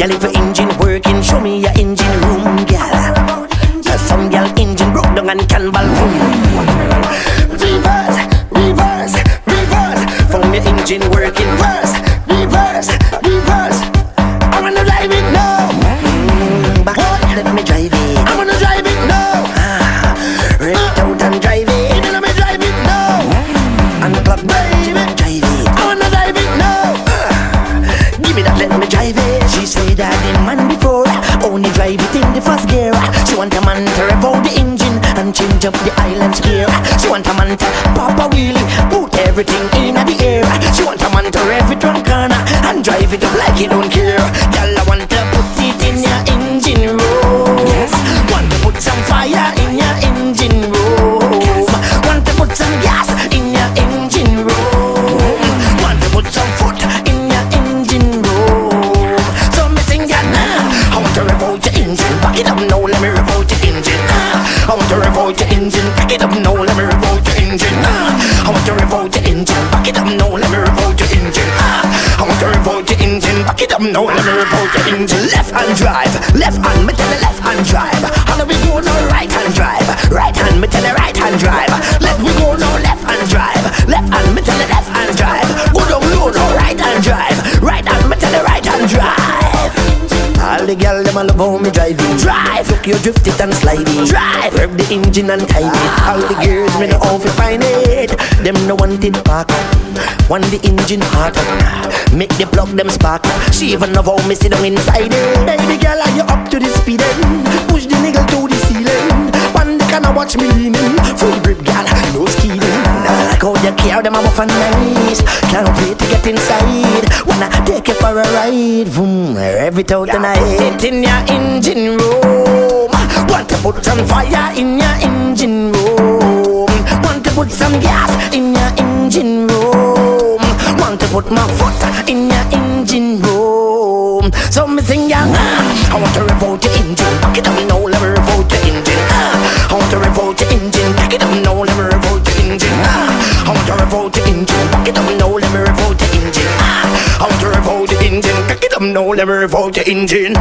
Girl, if your engine working, show me your engine room, girl. Some girl engine broke down and can ball boom. Reverse, reverse, reverse. From your engine working, reverse, reverse, reverse. I wanna drive it now. Back up, let me drive it. I wanna drive it now. Right out and drive it. Let me drive it now. Unclog, baby, drive it. I wanna drive it now. Give me that, let me drive it. She said that the man before only drive it in the first gear. She want a man to rev out the engine and change up the island's gear. She want a man to pop a wheelie, put everything in the air. She want a man to rev it one corner and drive it up like he don't care. Girl, I want to put it in your engine room. Yes. Want to put some fire in your engine room. Yes. Want to put some gas in your engine room. Want to put some foot in your engine room. So me sing ya now. I want to rev out your engine. Back it up now, let me rev out your engine. I want to rev out your engine. Back it up now, let me rev out your engine. I want to rev out your engine. Back it up now, let me rev out your engine. I want to rev out your engine. Back it up now, let me rev out your engine. Left hand drive, left hand, me tell the left hand drive. How do we go now? Right hand drive, right hand, me tell the right hand drive. Let we go now, left hand drive, left hand, me tell the left hand drive. Go down low now, right hand drive, right hand, me tell the right hand drive. All the girls them all love how me driving. Drive, look you drift it and slide it. Drive, rev the engine and time it. All the girls me know how to find it. Them no want it back, want the engine hotter. Make the plug them spark. She even know how me sit down inside it. Baby girl, are you up to the speed end? Push the nigga to the ceiling. One day can I watch me leaning? Full grip girl, no skidding. Like how you care them I'm up and nice. Can't wait to get inside. Wanna take you for a ride. Boom, rev it out tonight. Put it in your engine room. Want to put some fire in your engine room. Want to put some gas in your engine room. Want to put my foot in your engine room. So me sing ya. I want to rev out your engine. Back it up now, let me rev out your engine. I want to rev out your engine. Back it up now, let me rev out your engine. I want to rev out your engine. Back it up now, let me rev out your engine. I want to rev out your engine. Back it up now, let me rev out your engine.